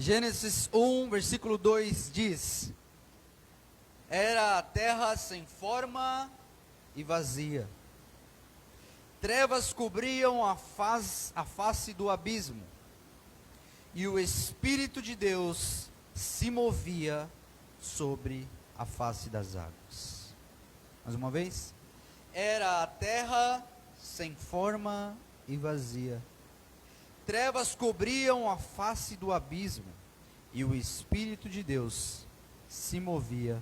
Gênesis 1, versículo 2 diz: Era a terra sem forma e vazia. Trevas cobriam a face do abismo, e o Espírito de Deus se movia sobre a face das águas. Mais uma vez. Era a terra sem forma e vazia. Trevas cobriam a face do abismo, e o Espírito de Deus se movia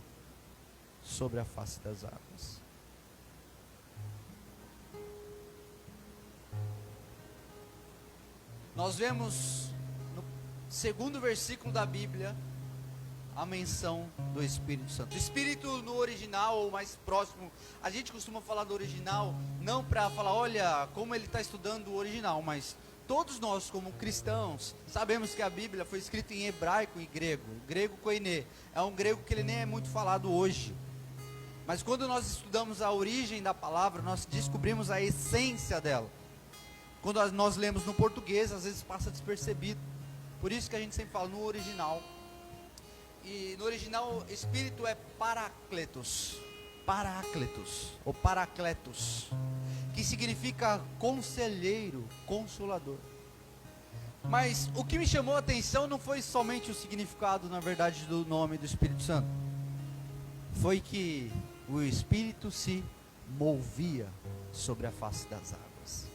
sobre a face das águas. Nós vemos no segundo versículo da Bíblia a menção do Espírito Santo. Espírito no original, ou mais próximo, a gente costuma falar do original, não para falar, olha, como ele está estudando o original, mas todos nós como cristãos, sabemos que a Bíblia foi escrita em hebraico e grego koiné, é um grego que ele nem é muito falado hoje, mas quando nós estudamos a origem da palavra, nós descobrimos a essência dela. Quando nós lemos no português, às vezes passa despercebido, por isso que a gente sempre fala no original. E no original, Espírito é parakletos, ou paracletos, que significa conselheiro, consolador. Mas o que me chamou a atenção não foi somente o significado, na verdade, do nome do Espírito Santo. Foi que o Espírito se movia sobre a face das águas.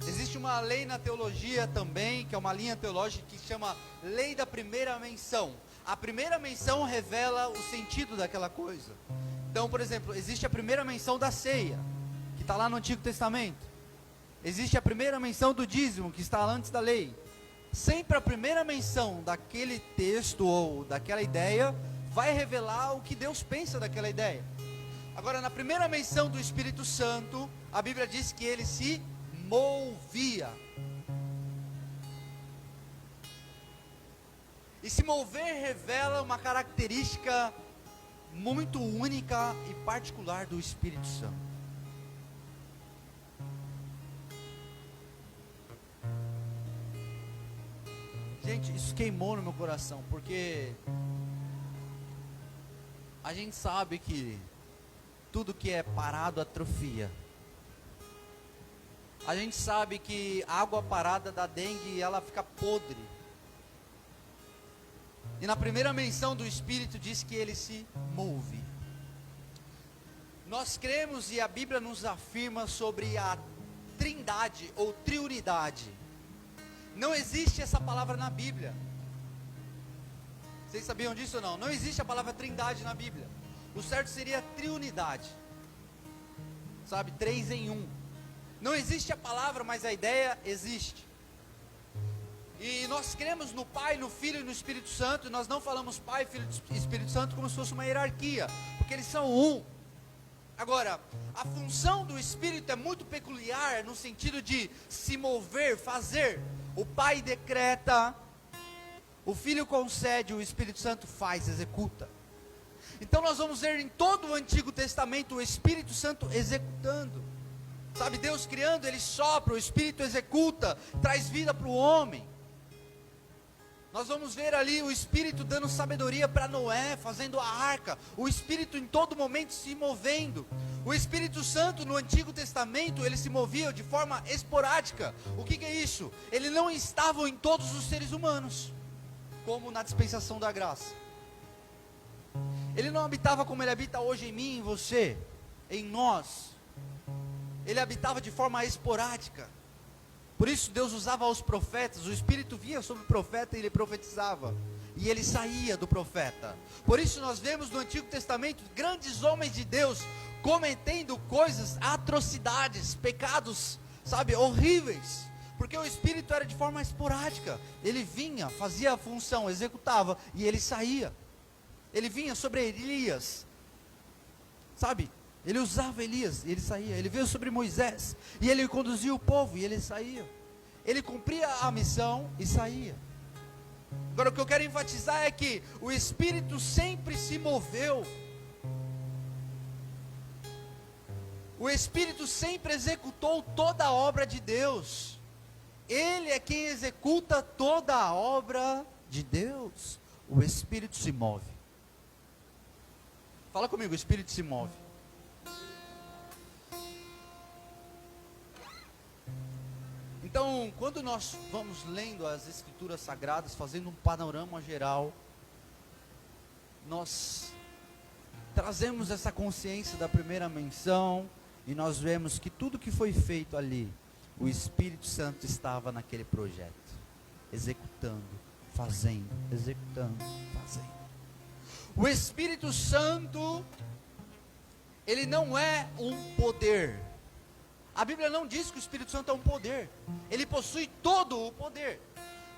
Existe uma lei na teologia também, que é uma linha teológica que chama lei da primeira menção. A primeira menção revela o sentido daquela coisa. Então, por exemplo, existe a primeira menção da ceia, que está lá no Antigo Testamento. Existe a primeira menção do dízimo, que está antes da lei. Sempre a primeira menção daquele texto ou daquela ideia vai revelar o que Deus pensa daquela ideia. Agora, na primeira menção do Espírito Santo, a Bíblia diz que ele se movia. E se mover revela uma característica muito única e particular do Espírito Santo. Gente, isso queimou no meu coração, porque a gente sabe que tudo que é parado atrofia. A gente sabe que água parada da dengue, ela fica podre. E na primeira menção do Espírito diz que ele se move. Nós cremos e a Bíblia nos afirma sobre a trindade ou triunidade. Não existe essa palavra na Bíblia. Vocês sabiam disso ou não? Não existe a palavra trindade na Bíblia. O certo seria triunidade. Sabe, 3 em 1. Não existe a palavra, mas a ideia existe. E nós cremos no Pai, no Filho e no Espírito Santo. E nós não falamos Pai, Filho e Espírito Santo como se fosse uma hierarquia, porque eles são um. Agora, a função do Espírito é muito peculiar, no sentido de se mover, fazer. O Pai decreta, o Filho concede, o Espírito Santo faz, executa. Então nós vamos ver em todo o Antigo Testamento o Espírito Santo executando. Sabe, Deus criando, Ele sopra, o Espírito executa, traz vida para o homem. Nós vamos ver ali o Espírito dando sabedoria para Noé, fazendo a arca. O Espírito em todo momento se movendo. O Espírito Santo no Antigo Testamento, ele se movia de forma esporádica. O que é isso? Ele não estava em todos os seres humanos, como na dispensação da graça. Ele não habitava como ele habita hoje em mim, em você, em nós. Ele habitava de forma esporádica. Por isso Deus usava os profetas. O Espírito vinha sobre o profeta e ele profetizava, e ele saía do profeta. Por isso nós vemos no Antigo Testamento grandes homens de Deus cometendo coisas, atrocidades, pecados, sabe, horríveis, porque o Espírito era de forma esporádica. Ele vinha, fazia a função, executava, e ele saía. Ele vinha sobre Elias, sabe, ele usava Elias e ele saía. Ele veio sobre Moisés e ele conduzia o povo e ele saía. Ele cumpria a missão e saía. Agora o que eu quero enfatizar é que o Espírito sempre se moveu. O Espírito sempre executou toda a obra de Deus. Ele é quem executa toda a obra de Deus. O Espírito se move. Fala comigo, o Espírito se move. Então, quando nós vamos lendo as Escrituras Sagradas, fazendo um panorama geral, nós trazemos essa consciência da primeira menção, e nós vemos que tudo que foi feito ali, o Espírito Santo estava naquele projeto, executando, fazendo, executando, fazendo. O Espírito Santo, ele não é um poder. A Bíblia não diz que o Espírito Santo é um poder. Ele possui todo o poder.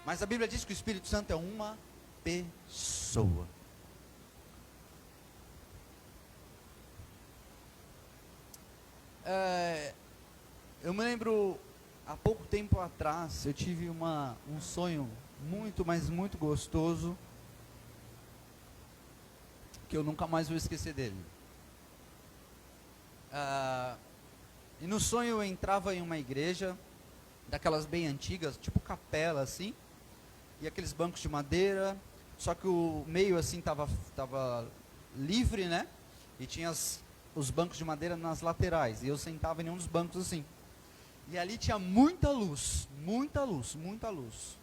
Mas a Bíblia diz que o Espírito Santo é uma pessoa. Eu me lembro, há pouco tempo atrás, eu tive um sonho muito, mas muito gostoso, que eu nunca mais vou esquecer dele. E no sonho eu entrava em uma igreja, daquelas bem antigas, tipo capela assim, e aqueles bancos de madeira, só que o meio assim tava livre, né? E tinha os bancos de madeira nas laterais, e eu sentava em um dos bancos assim. E ali tinha muita luz, muita luz, muita luz.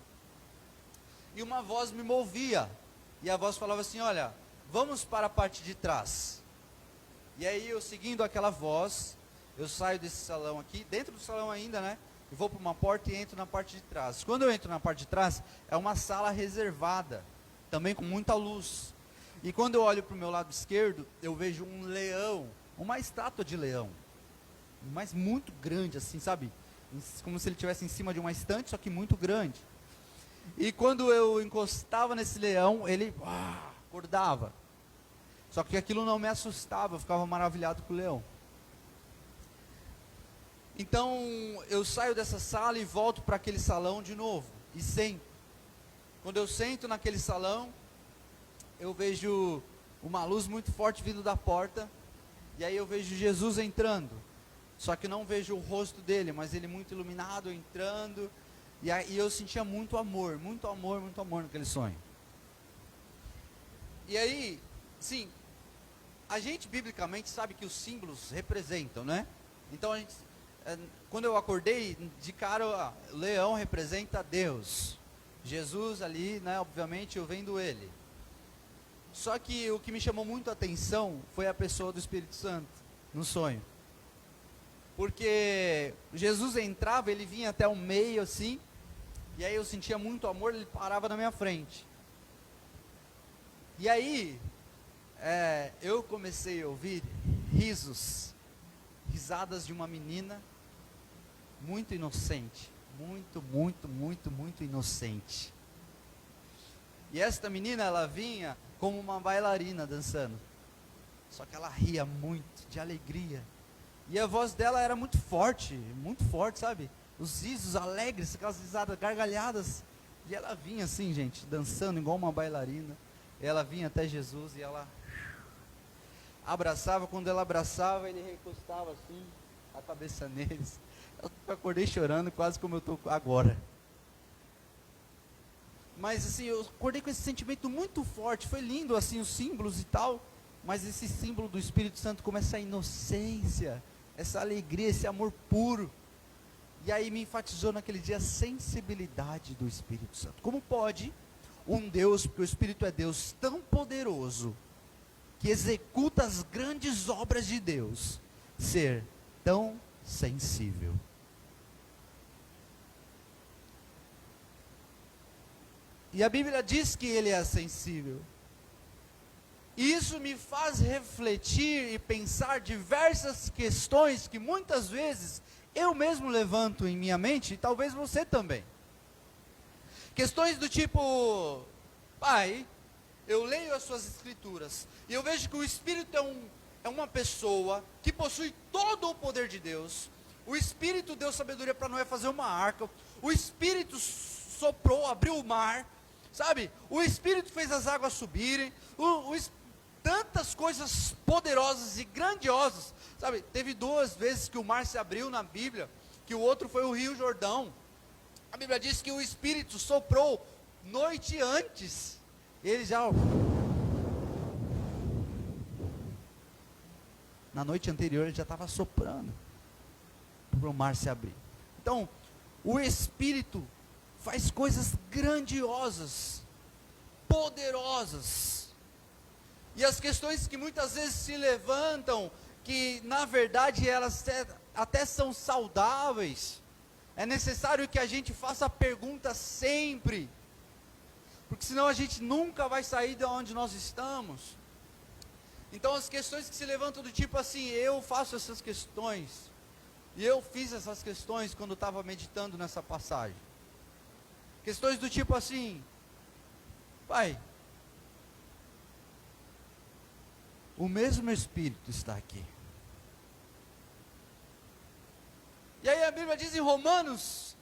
E uma voz me movia, e a voz falava assim: olha, vamos para a parte de trás. E aí eu, seguindo aquela voz, eu saio desse salão aqui, dentro do salão ainda, né? E vou para uma porta e entro na parte de trás. Quando eu entro na parte de trás, é uma sala reservada, também com muita luz. E quando eu olho para o meu lado esquerdo, eu vejo um leão, uma estátua de leão, mas muito grande assim, sabe? Como se ele estivesse em cima de uma estante, só que muito grande. E quando eu encostava nesse leão, ele acordava. Só que aquilo não me assustava, eu ficava maravilhado com o leão. Então, eu saio dessa sala e volto para aquele salão de novo, e sento. Quando eu sento naquele salão, eu vejo uma luz muito forte vindo da porta, e aí eu vejo Jesus entrando. Só que não vejo o rosto dele, mas ele muito iluminado, entrando, e eu sentia muito amor, muito amor, muito amor naquele sonho. E aí, sim, a gente biblicamente sabe que os símbolos representam, né? Então a gente... Quando eu acordei, de cara, o leão representa Deus. Jesus ali, né, obviamente, eu vendo ele. Só que o que me chamou muito a atenção foi a pessoa do Espírito Santo, no sonho. Porque Jesus entrava, ele vinha até o meio assim, e aí eu sentia muito amor, ele parava na minha frente. E aí, eu comecei a ouvir risadas de uma menina, muito inocente, muito inocente. E esta menina, ela vinha como uma bailarina dançando, só que ela ria muito, de alegria, e a voz dela era muito forte, sabe? Os risos alegres, aquelas risadas, gargalhadas, e ela vinha assim, gente, dançando igual uma bailarina. Ela vinha até Jesus e ela abraçava. Quando ela abraçava, ele recostava assim a cabeça neles. Eu acordei chorando, quase como eu estou agora. Mas assim, eu acordei com esse sentimento muito forte. Foi lindo assim os símbolos e tal, mas esse símbolo do Espírito Santo como essa inocência, essa alegria, esse amor puro. E aí me enfatizou naquele dia a sensibilidade do Espírito Santo. Como pode um Deus, porque o Espírito é Deus, tão poderoso, que executa as grandes obras de Deus, ser tão sensível? E a Bíblia diz que ele é sensível. E isso me faz refletir e pensar diversas questões que muitas vezes eu mesmo levanto em minha mente, e talvez você também. Questões do tipo: pai, eu leio as suas escrituras, e eu vejo que o Espírito é uma pessoa que possui todo o poder de Deus. O Espírito deu sabedoria para Noé fazer uma arca. O Espírito soprou, abriu o mar, sabe? O Espírito fez as águas subirem. Tantas coisas poderosas e grandiosas, sabe? Teve 2 vezes que o mar se abriu na Bíblia, que o outro foi o Rio Jordão. A Bíblia diz que o Espírito soprou noite antes. Ele já... Na noite anterior ele já estava soprando para o mar se abrir. Então, o Espírito faz coisas grandiosas, poderosas. E as questões que muitas vezes se levantam, que na verdade elas até são saudáveis, é necessário que a gente faça perguntas sempre, porque senão a gente nunca vai sair de onde nós estamos. Então as questões que se levantam do tipo assim, eu faço essas questões, e eu fiz essas questões quando estava meditando nessa passagem. Questões do tipo assim, Pai, o mesmo Espírito está aqui. E aí a Bíblia diz em Romanos,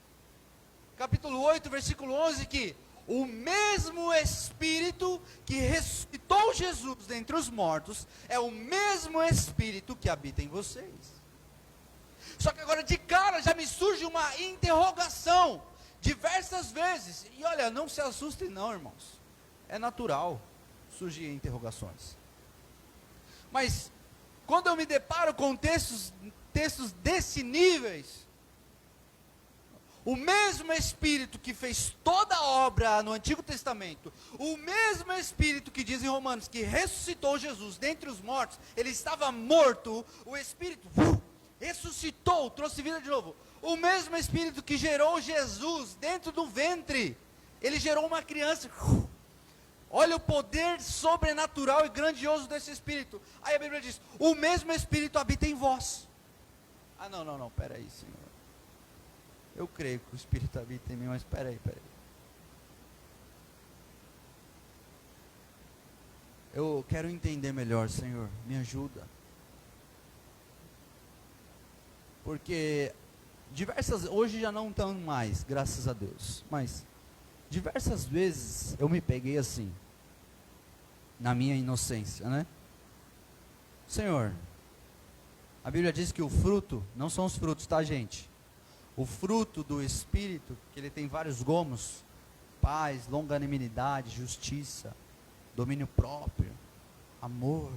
capítulo 8, versículo 11, que o mesmo Espírito que ressuscitou Jesus dentre os mortos, é o mesmo Espírito que habita em vocês. Só que agora de cara já me surge uma interrogação, diversas vezes, e olha, não se assustem não, irmãos, é natural surgir interrogações. Mas, quando eu me deparo com textos desse níveis, o mesmo Espírito que fez toda a obra no Antigo Testamento, o mesmo Espírito que diz em Romanos que ressuscitou Jesus dentre os mortos, ele estava morto, o Espírito ressuscitou, trouxe vida de novo. O mesmo Espírito que gerou Jesus dentro do ventre, ele gerou uma criança. Olha o poder sobrenatural e grandioso desse Espírito. Aí a Bíblia diz, o mesmo Espírito habita em vós. Ah, não, peraí, Senhor. Eu creio que o Espírito habita em mim, mas peraí. Eu quero entender melhor, Senhor, me ajuda. Porque hoje já não estão mais, graças a Deus, mas diversas vezes eu me peguei assim, na minha inocência, né? Senhor, a Bíblia diz que o fruto, não são os frutos, tá, gente? O fruto do Espírito, que ele tem vários gomos, paz, longanimidade, justiça, domínio próprio, amor,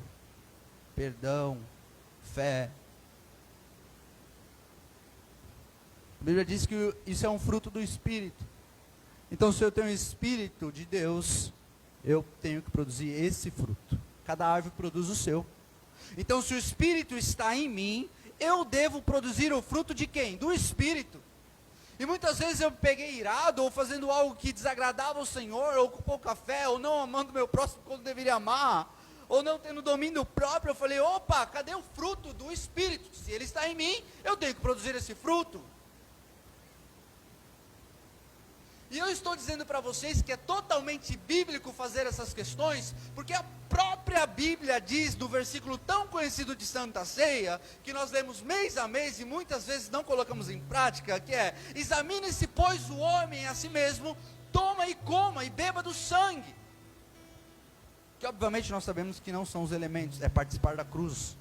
perdão, fé. A Bíblia diz que isso é um fruto do Espírito. Então, se eu tenho o Espírito de Deus, eu tenho que produzir esse fruto. Cada árvore produz o seu. Então, se o Espírito está em mim, eu devo produzir o fruto de quem? Do Espírito. E muitas vezes eu peguei irado, ou fazendo algo que desagradava o Senhor, ou com pouca fé, ou não amando meu próximo quando deveria amar, ou não tendo domínio próprio. Eu falei, opa, cadê o fruto do Espírito? Se ele está em mim, eu tenho que produzir esse fruto. E eu estou dizendo para vocês que é totalmente bíblico fazer essas questões, porque a própria Bíblia diz, no versículo tão conhecido de Santa Ceia, que nós lemos mês a mês e muitas vezes não colocamos em prática, que é, examine-se pois o homem a si mesmo, toma e coma e beba do sangue. Que obviamente nós sabemos que não são os elementos, é participar da cruz.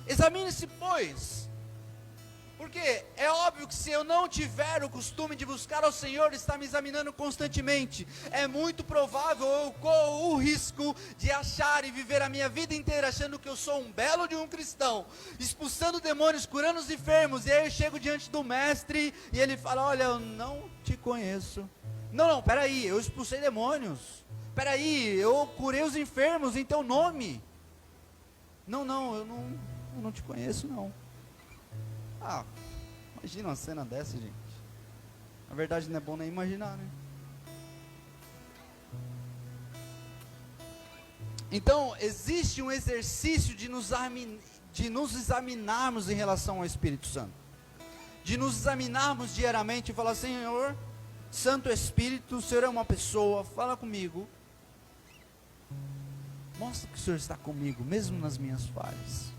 Examine-se pois. Porque é óbvio que se eu não tiver o costume de buscar ao Senhor, está me examinando constantemente, é muito provável eu corro o risco de achar e viver a minha vida inteira achando que eu sou um belo de um cristão, expulsando demônios, curando os enfermos, e aí eu chego diante do mestre e ele fala, olha, eu não te conheço. Não, peraí, eu expulsei demônios, peraí, eu curei os enfermos em teu nome. Eu não te conheço não. Ah, imagina uma cena dessa, gente. Na verdade não é bom nem imaginar, né? Então, existe um exercício de nos examinarmos em relação ao Espírito Santo. De nos examinarmos diariamente e falar, Senhor, Santo Espírito, o Senhor é uma pessoa, fala comigo. Mostra que o Senhor está comigo, mesmo nas minhas falhas.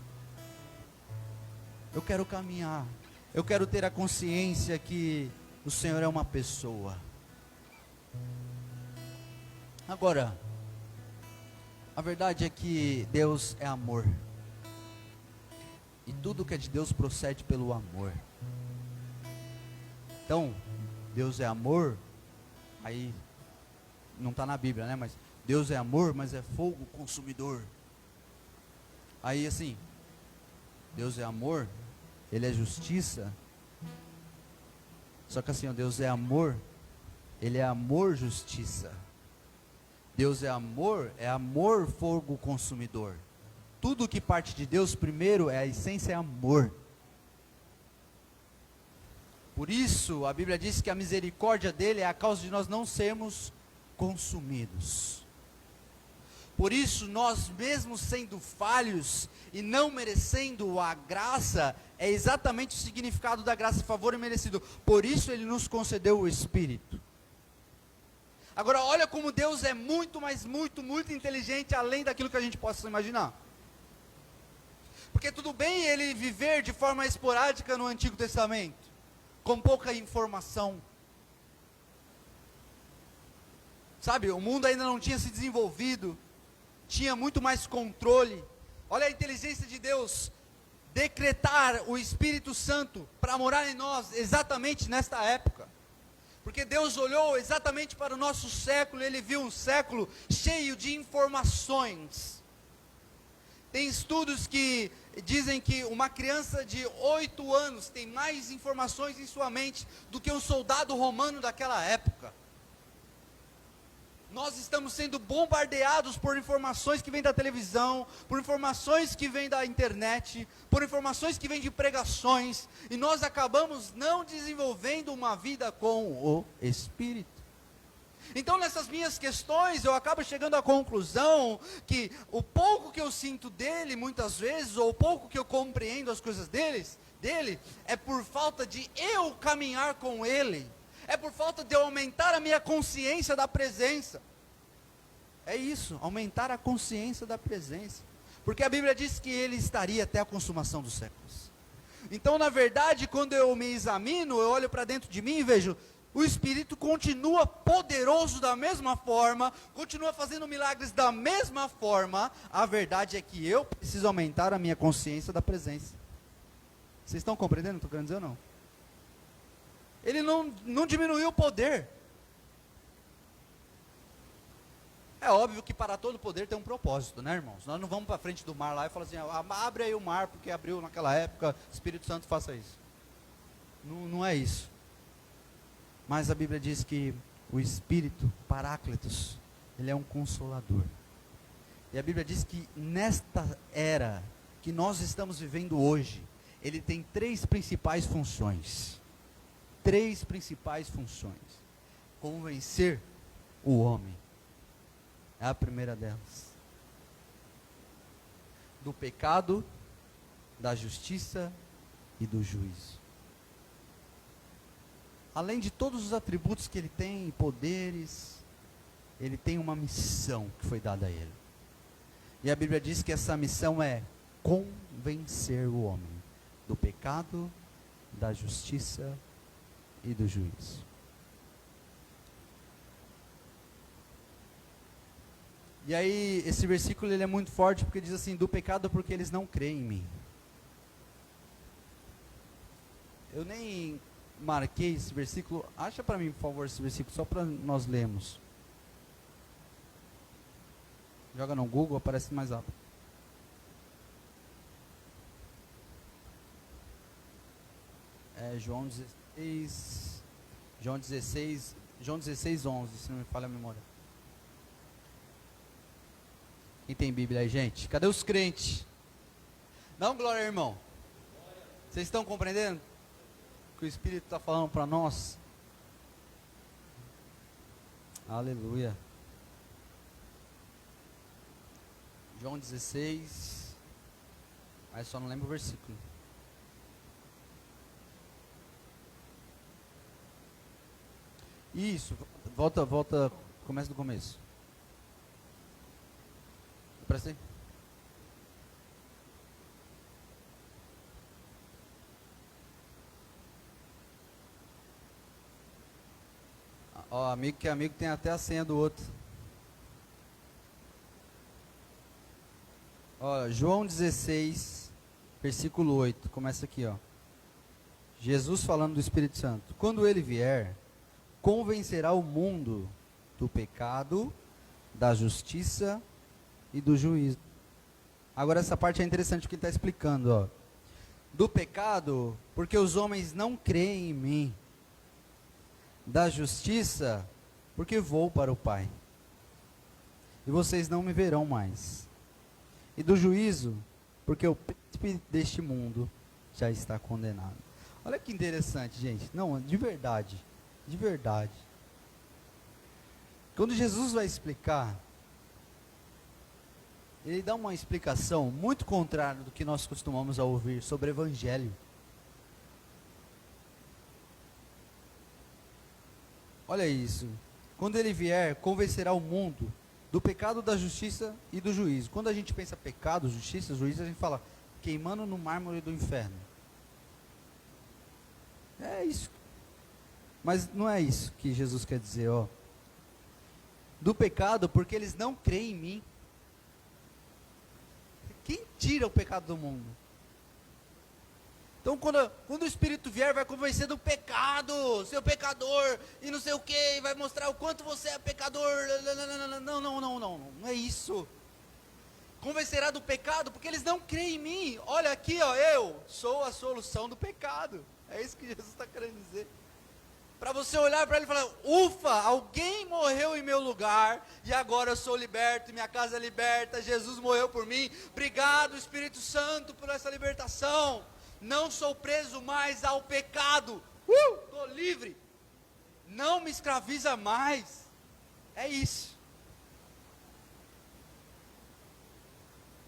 Eu quero caminhar, eu quero ter a consciência que o Senhor é uma pessoa. Agora, a verdade é que Deus é amor. E tudo que é de Deus procede pelo amor. então, Deus é amor, aí, não está na Bíblia, né, mas Deus é amor, mas é fogo consumidor. Aí assim, Deus é amor, Ele é justiça, só que assim, ó, Deus é amor, Ele é amor, justiça. Deus é amor, fogo consumidor. Tudo que parte de Deus primeiro, a essência é amor. Por isso, a Bíblia diz que a misericórdia dele é a causa de nós não sermos consumidos. Por isso, nós mesmos sendo falhos e não merecendo a graça, é exatamente o significado da graça, favor e merecido. Por isso ele nos concedeu o Espírito. Agora, olha como Deus é muito, mas muito, muito inteligente, além daquilo que a gente possa imaginar. Porque tudo bem ele viver de forma esporádica no Antigo Testamento, com pouca informação. Sabe, o mundo ainda não tinha se desenvolvido, tinha muito mais controle. Olha a inteligência de Deus, decretar o Espírito Santo para morar em nós, exatamente nesta época. Porque Deus olhou exatamente para o nosso século, Ele viu um século cheio de informações. Tem estudos que dizem que uma criança de 8 anos tem mais informações em sua mente do que um soldado romano daquela época. Nós estamos sendo bombardeados por informações que vêm da televisão, por informações que vêm da internet, por informações que vêm de pregações, e nós acabamos não desenvolvendo uma vida com o Espírito. Então, nessas minhas questões, eu acabo chegando à conclusão que o pouco que eu sinto dele, muitas vezes, ou o pouco que eu compreendo as coisas dele, é por falta de eu caminhar com ele. É por falta de eu aumentar a minha consciência da presença. É isso, aumentar a consciência da presença. Porque a Bíblia diz que ele estaria até a consumação dos séculos. Então, na verdade, quando eu me examino, eu olho para dentro de mim e vejo, o Espírito continua poderoso da mesma forma, continua fazendo milagres da mesma forma. A verdade é que eu preciso aumentar a minha consciência da presença. Vocês estão compreendendo o que eu estou querendo dizer ou não? Ele não diminuiu o poder. É óbvio que para todo poder tem um propósito, né, irmãos? Nós não vamos para frente do mar lá e falar assim, abre aí o mar, porque abriu naquela época, Espírito Santo faça isso. Não é isso. Mas a Bíblia diz que o Espírito, Paráclitos, ele é um consolador. E a Bíblia diz que nesta era que nós estamos vivendo hoje, ele tem 3 principais funções. 3 principais funções. Convencer o homem. É a primeira delas. Do pecado, da justiça e do juízo. Além de todos os atributos que ele tem, e poderes, ele tem uma missão que foi dada a ele. E a Bíblia diz que essa missão é convencer o homem do pecado, da justiça e do juízo. E aí, esse versículo ele é muito forte, porque diz assim, do pecado porque eles não creem em mim. Eu nem marquei esse versículo, acha para mim, por favor, esse versículo, só para nós lermos. Joga no Google, aparece mais rápido. É João 16, 11, se não me falha a memória. Quem tem Bíblia aí, gente? Cadê os crentes? Dá um glória, irmão. Vocês estão compreendendo o que o Espírito está falando para nós? Aleluia. João 16, mas só não lembro o versículo. Isso, volta, começa do começo. Presta aí. Ó, amigo que é amigo tem até a senha do outro. Ó, João 16, versículo 8, começa aqui, ó. Jesus falando do Espírito Santo. Quando ele vier, convencerá o mundo do pecado, da justiça e do juízo. Agora essa parte é interessante porque ele está explicando, ó. Do pecado, porque os homens não creem em mim. Da justiça, porque vou para o Pai. E vocês não me verão mais. E do juízo, porque o príncipe deste mundo já está condenado. Olha que interessante, gente. Não, de verdade. De verdade. Quando Jesus vai explicar, ele dá uma explicação muito contrária do que nós costumamos a ouvir sobre o Evangelho. Olha isso. Quando ele vier, convencerá o mundo do pecado, da justiça e do juízo. Quando a gente pensa pecado, justiça, juízo, a gente fala queimando no mármore do inferno. É isso. Mas não é isso que Jesus quer dizer, ó. Do pecado, porque eles não creem em mim. Quem tira o pecado do mundo? Então quando o Espírito vier, vai convencer do pecado, seu pecador, e não sei o que, vai mostrar o quanto você é pecador. Não é isso. Convencerá do pecado, porque eles não creem em mim. Olha aqui, ó, eu sou a solução do pecado. É isso que Jesus está querendo dizer. Para você olhar para ele e falar, ufa, alguém morreu em meu lugar, e agora eu sou liberto, minha casa é liberta, Jesus morreu por mim. Obrigado, Espírito Santo, por essa libertação. Não sou preso mais ao pecado. Estou livre. Não me escraviza mais. É isso.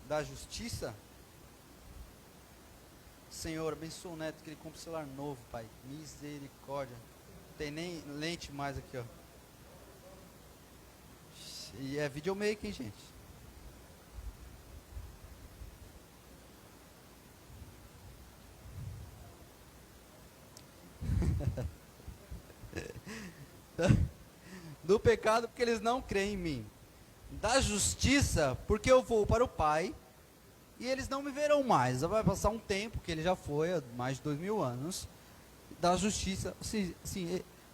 Da justiça. Senhor, abençoa o neto que ele compra um celular novo, Pai. Misericórdia. Não tem nem lente mais aqui, ó. E é videomaker, hein, gente? Do pecado, porque eles não creem em mim. Da justiça, porque eu vou para o Pai, e eles não me verão mais. Vai passar um tempo, que ele já foi, há mais de 2000 anos. Da justiça, assim,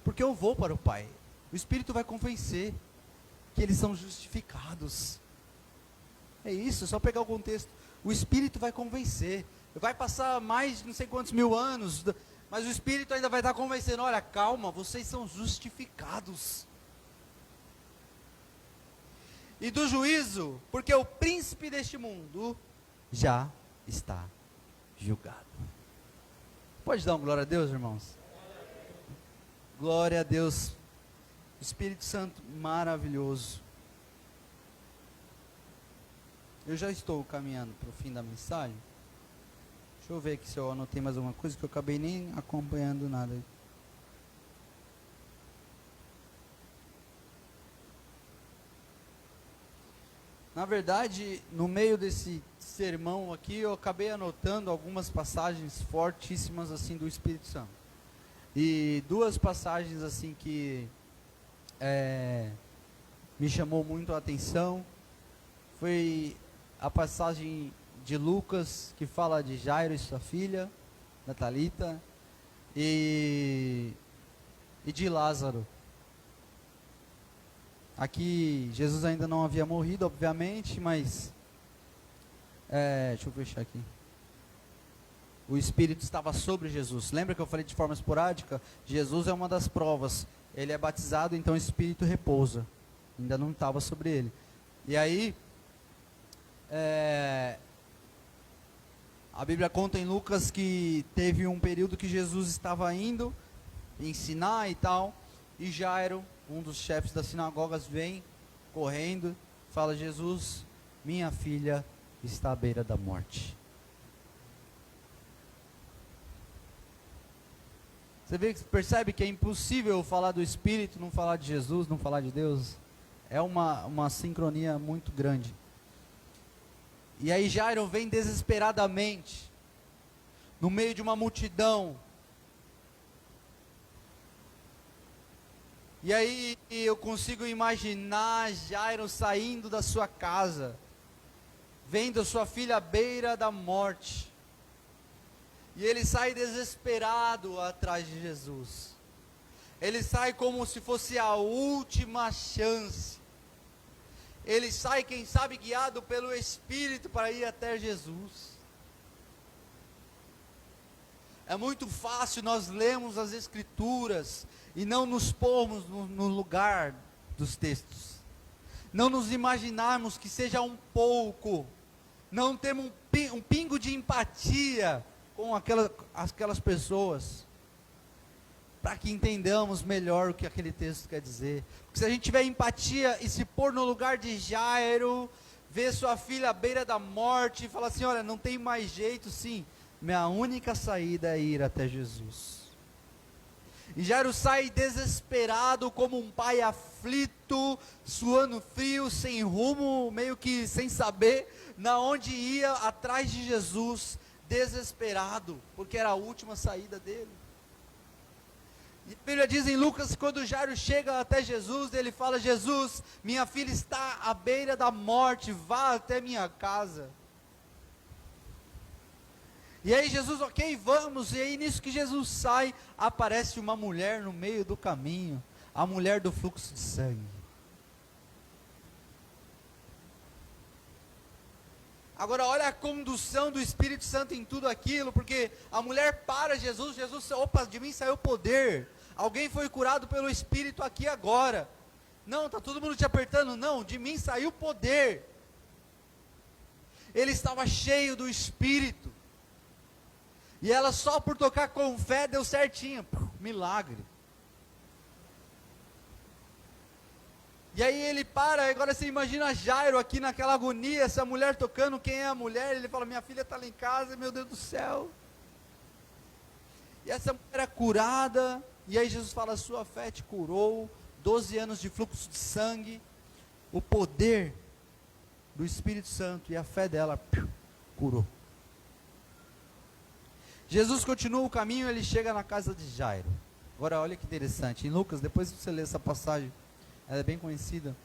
porque eu vou para o Pai. O Espírito vai convencer que eles são justificados. É isso, é só pegar o contexto. O Espírito vai convencer. Vai passar mais de não sei quantos mil anos, mas o Espírito ainda vai estar convencendo, olha, calma, vocês são justificados. E do juízo, porque o príncipe deste mundo já está julgado. Pode dar uma glória a Deus, irmãos? Glória a Deus. Espírito Santo maravilhoso. Eu já estou caminhando para o fim da mensagem. Deixa eu ver aqui se eu anotei mais alguma coisa, que eu acabei nem acompanhando nada. Na verdade, no meio desse sermão aqui, eu acabei anotando algumas passagens fortíssimas assim do Espírito Santo. E duas passagens assim que me chamou muito a atenção. Foi a passagem de Lucas, que fala de Jairo e sua filha, da Talita, e de Lázaro. Aqui, Jesus ainda não havia morrido, obviamente, mas, deixa eu fechar aqui. O Espírito estava sobre Jesus. Lembra que eu falei de forma esporádica? Jesus é uma das provas. Ele é batizado, então o Espírito repousa. Ainda não estava sobre ele. E aí, a Bíblia conta em Lucas que teve um período que Jesus estava indo ensinar e tal, e Jairo, um dos chefes das sinagogas, vem correndo, fala: Jesus, minha filha está à beira da morte. Você percebe que é impossível falar do Espírito, não falar de Jesus, não falar de Deus? É uma sincronia muito grande. E aí Jairo vem desesperadamente, no meio de uma multidão. E aí eu consigo imaginar Jairo saindo da sua casa, vendo a sua filha à beira da morte. E ele sai desesperado atrás de Jesus. Ele sai como se fosse a última chance. Ele sai, quem sabe, guiado pelo Espírito para ir até Jesus. É muito fácil nós lermos as Escrituras e não nos pormos no lugar dos textos. Não nos imaginarmos que seja um pouco. Não temos um pingo de empatia com aquelas pessoas, para que entendamos melhor o que aquele texto quer dizer. Porque se a gente tiver empatia e se pôr no lugar de Jairo, ver sua filha à beira da morte e falar assim, olha, não tem mais jeito, sim, minha única saída é ir até Jesus. E Jairo sai desesperado, como um pai aflito, suando frio, sem rumo, meio que sem saber na onde ia, atrás de Jesus, desesperado, porque era a última saída dele. E a Bíblia diz em Lucas, quando Jairo chega até Jesus, ele fala, Jesus, minha filha está à beira da morte, vá até minha casa. E aí Jesus, ok, vamos, e aí nisso que Jesus sai, aparece uma mulher no meio do caminho, a mulher do fluxo de sangue. Agora olha a condução do Espírito Santo em tudo aquilo, porque a mulher para Jesus, opa, de mim saiu poder, alguém foi curado pelo Espírito aqui agora. Não, está todo mundo te apertando, não, de mim saiu poder. Ele estava cheio do Espírito. E ela só por tocar com fé deu certinho, milagre. E aí ele para, agora você imagina Jairo aqui naquela agonia, essa mulher tocando, quem é a mulher? Ele fala, minha filha está lá em casa, meu Deus do céu. E essa mulher é curada, e aí Jesus fala, sua fé te curou, 12 anos de fluxo de sangue, o poder do Espírito Santo e a fé dela, curou. Jesus continua o caminho, ele chega na casa de Jairo. Agora olha que interessante, em Lucas, depois você lê essa passagem, ela é bem conhecida.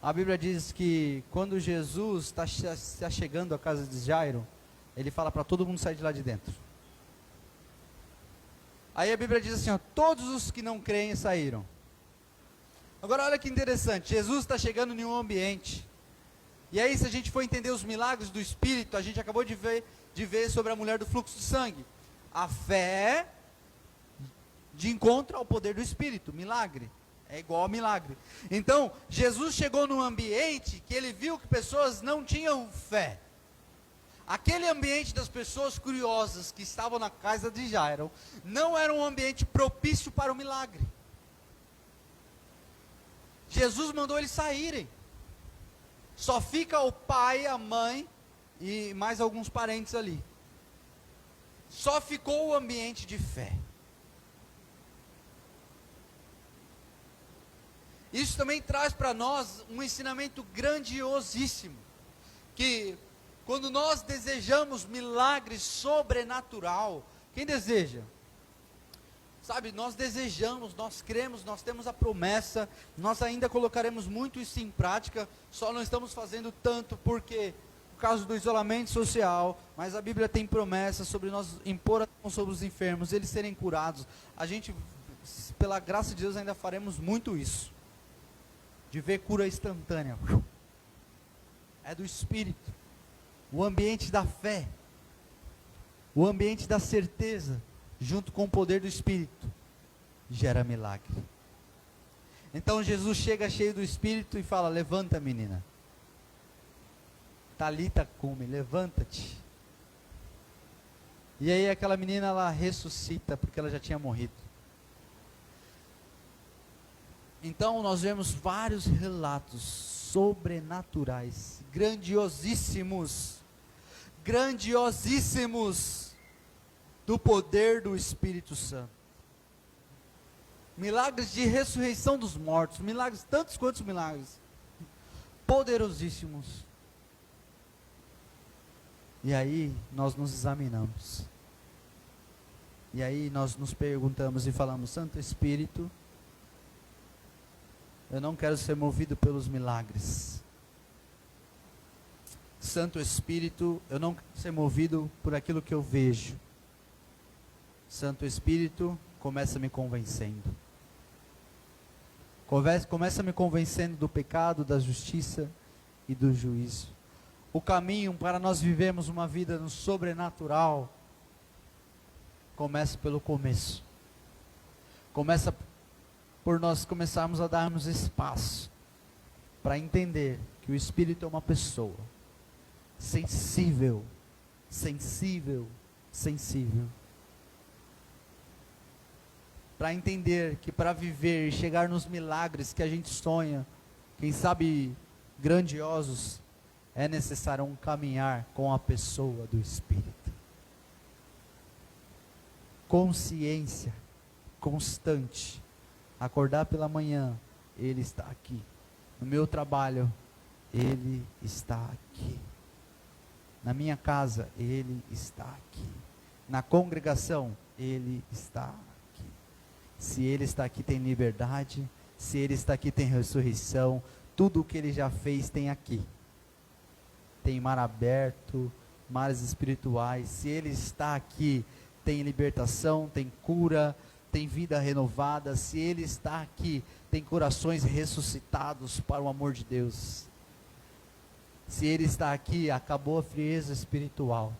A Bíblia diz que quando Jesus está chegando à casa de Jairo, ele fala para todo mundo sair de lá de dentro. Aí a Bíblia diz assim, ó, todos os que não creem saíram. Agora olha que interessante, Jesus está chegando em um ambiente. E aí se a gente for entender os milagres do Espírito, a gente acabou de ver sobre a mulher do fluxo de sangue. A fé de encontro ao poder do Espírito, milagre. É igual a milagre. Então, Jesus chegou num ambiente que ele viu que pessoas não tinham fé. Aquele ambiente das pessoas curiosas que estavam na casa de Jairo, não era um ambiente propício para o milagre. Jesus mandou eles saírem. Só fica o pai, a mãe e mais alguns parentes ali. Só ficou o ambiente de fé. Isso também traz para nós um ensinamento grandiosíssimo, que quando nós desejamos milagres sobrenatural, quem deseja? Sabe, nós desejamos, nós cremos, nós temos a promessa, nós ainda colocaremos muito isso em prática, só não estamos fazendo tanto porque, por causa do isolamento social, mas a Bíblia tem promessa sobre nós impor a mão sobre os enfermos, eles serem curados. A gente, pela graça de Deus, ainda faremos muito isso. De ver cura instantânea. É do Espírito. O ambiente da fé. O ambiente da certeza. Junto com o poder do Espírito. Gera milagre. Então Jesus chega cheio do Espírito e fala, levanta menina. Talita cumi, levanta-te. E aí aquela menina ela ressuscita porque ela já tinha morrido. Então nós vemos vários relatos sobrenaturais, grandiosíssimos, do poder do Espírito Santo. Milagres de ressurreição dos mortos, milagres, tantos quantos milagres, poderosíssimos. E aí nós nos examinamos. E aí nós nos perguntamos e falamos, Santo Espírito, eu não quero ser movido pelos milagres. Santo Espírito, eu não quero ser movido por aquilo que eu vejo. Santo Espírito, começa me convencendo. Começa me convencendo do pecado, da justiça e do juízo. O caminho para nós vivermos uma vida no sobrenatural começa pelo começo. Começa por nós começarmos a darmos espaço para entender que o Espírito é uma pessoa sensível, sensível, sensível. Para entender que para viver e chegar nos milagres que a gente sonha, quem sabe grandiosos, é necessário um caminhar com a pessoa do Espírito. Consciência constante. Acordar pela manhã, Ele está aqui. No meu trabalho, Ele está aqui. Na minha casa, Ele está aqui. Na congregação, Ele está aqui. Se Ele está aqui, tem liberdade. Se Ele está aqui, tem ressurreição. Tudo o que Ele já fez tem aqui. Tem mar aberto, mares espirituais. Se Ele está aqui, tem libertação, tem cura, tem vida renovada. Se Ele está aqui, tem corações ressuscitados para o amor de Deus. Se Ele está aqui, acabou a frieza espiritual.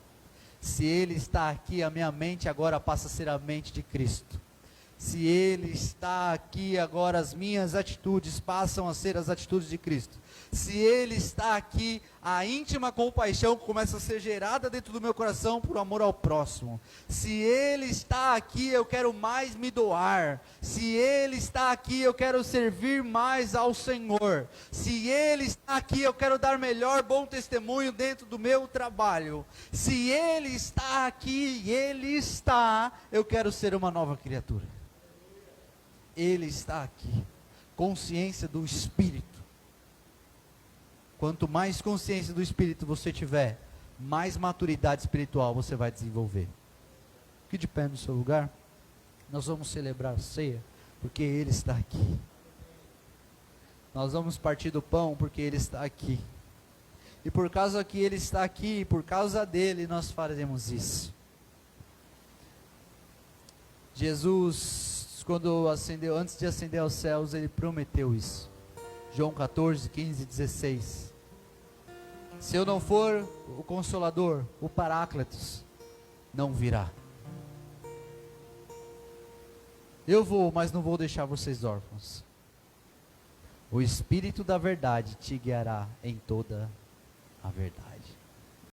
Se Ele está aqui, a minha mente agora passa a ser a mente de Cristo. Se Ele está aqui, agora as minhas atitudes passam a ser as atitudes de Cristo. Se Ele está aqui, a íntima compaixão começa a ser gerada dentro do meu coração por amor ao próximo. Se Ele está aqui, eu quero mais me doar. Se Ele está aqui, eu quero servir mais ao Senhor. Se Ele está aqui, eu quero dar melhor, bom testemunho dentro do meu trabalho. Se Ele está aqui, Ele está, eu quero ser uma nova criatura. Ele está aqui. Consciência do Espírito. Quanto mais consciência do Espírito você tiver, mais maturidade espiritual você vai desenvolver. Fique de pé no seu lugar. Nós vamos celebrar a ceia, porque Ele está aqui. Nós vamos partir do pão, porque Ele está aqui. E por causa que Ele está aqui, por causa dEle, nós faremos isso. Jesus, quando ascendeu, antes de ascender aos céus, Ele prometeu isso. João 14, 15 e 16. Se eu não for o Consolador, o Paráclitos, não virá. Eu vou, mas não vou deixar vocês órfãos. O Espírito da verdade te guiará em toda a verdade.